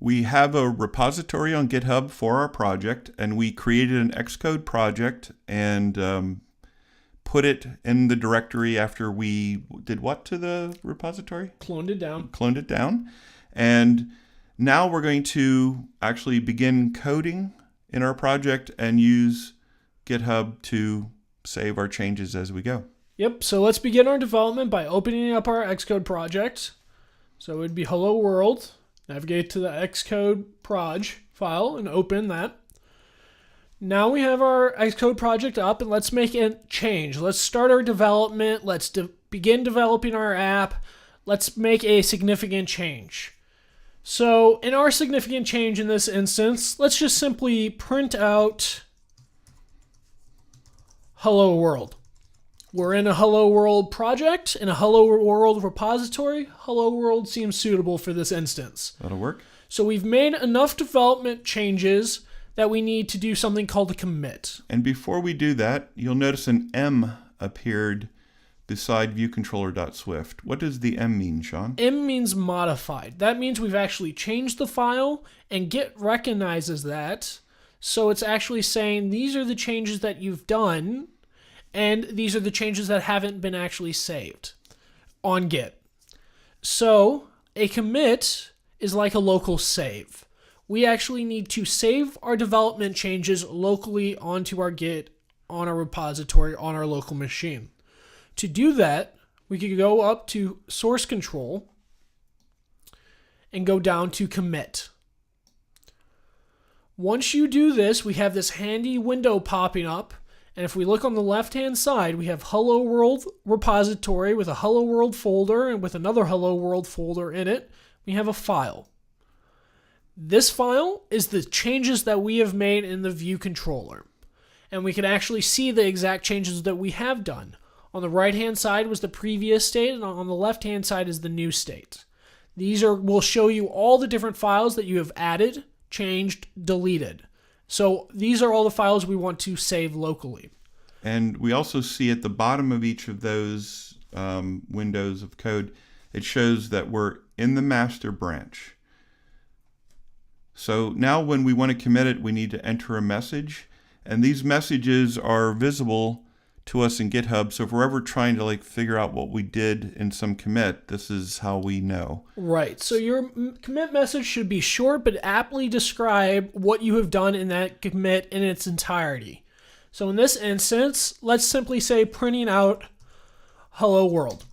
We have a repository on GitHub for our project, and we created an Xcode project and put it in the directory after we did what to the repository? Cloned it down. Cloned it down. And now we're going to actually begin coding in our project and use GitHub to save our changes as we go. Yep, so let's begin our development by opening up our Xcode project. So it would be hello world. Navigate to the Xcode proj file and open that. Now we have our Xcode project up, and let's make a change. Let's start our development. Let's begin developing our app. Let's make a significant change. So in our significant change in this instance, let's just simply print out hello world. We're in a hello world project, in a hello world repository. Hello world seems suitable for this instance. That'll work. So we've made enough development changes that we need to do something called a commit. And before we do that, you'll notice an M appeared beside viewcontroller.swift. What does the M mean, Sean? M means modified. That means we've actually changed the file, and Git recognizes that. So it's actually saying these are the changes that you've done, and these are the changes that haven't been actually saved on Git. So a commit is like a local save. We actually need to save our development changes locally onto our Git, on our repository, on our local machine. To do that, we could go up to source control and go down to commit. Once you do this, we have this handy window popping up. And if we look on the left-hand side, we have Hello World repository with a Hello World folder and with another Hello World folder in it. We have a file. This file is the changes that we have made in the view controller. And we can actually see the exact changes that we have done. On the right-hand side was the previous state, and on the left-hand side is the new state. These will show you all the different files that you have added, changed, deleted. So these are all the files we want to save locally. And we also see at the bottom of each of those windows of code, it shows that we're in the master branch. So now when we want to commit it, we need to enter a message. And these messages are visible to us in GitHub. So if we're ever trying to figure out what we did in some commit, this is how we know. Right. So your commit message should be short but aptly describe what you have done in that commit in its entirety. So in this instance, let's simply say printing out hello world.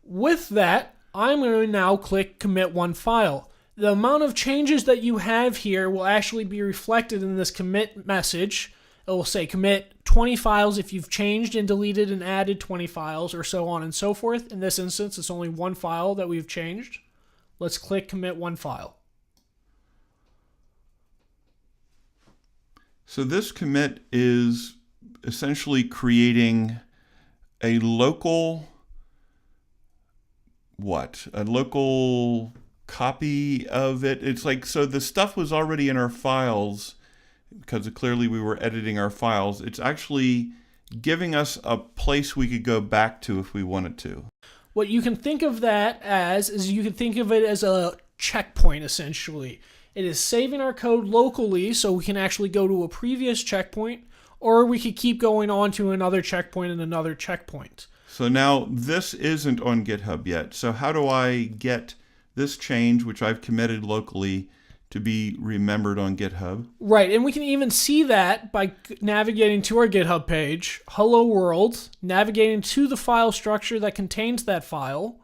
With that, I'm going to now click commit one file. The amount of changes that you have here will actually be reflected in this commit message. It will say commit 20 files if you've changed and deleted and added 20 files, or so on and so forth. In this instance, it's only one file that we've changed. Let's click commit one file. So this commit is essentially creating a local local copy of it. It's so the stuff was already in our files because clearly we were editing our files. It's actually giving us a place we could go back to if we wanted to. What you can think of that as is you can think of it as a checkpoint, essentially. It is saving our code locally so we can actually go to a previous checkpoint, or we could keep going on to another checkpoint and another checkpoint. So now this isn't on GitHub yet. So how do I get this change, which I've committed locally, to be remembered on GitHub? Right, and we can even see that by navigating to our GitHub page, hello world, navigating to the file structure that contains that file,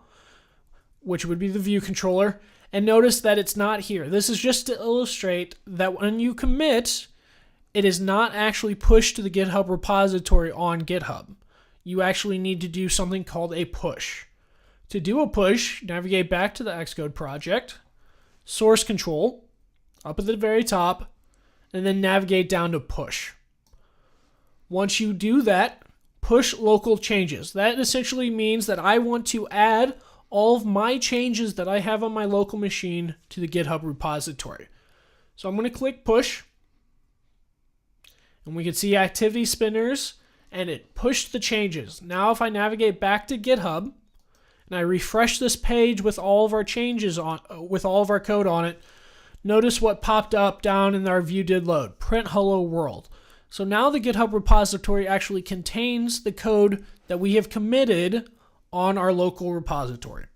which would be the view controller, and notice that it's not here. This is just to illustrate that when you commit, it is not actually pushed to the GitHub repository on GitHub. You actually need to do something called a push. To do a push, navigate back to the Xcode project, source control, up at the very top, and then navigate down to push. Once you do that, push local changes. That essentially means that I want to add all of my changes that I have on my local machine to the GitHub repository. So I'm going to click push, and we can see activity spinners, and it pushed the changes. Now if I navigate back to GitHub, and I refresh this page with all of our changes with all of our code on it, notice what popped up down in our view did load, print hello world. So now the GitHub repository actually contains the code that we have committed on our local repository.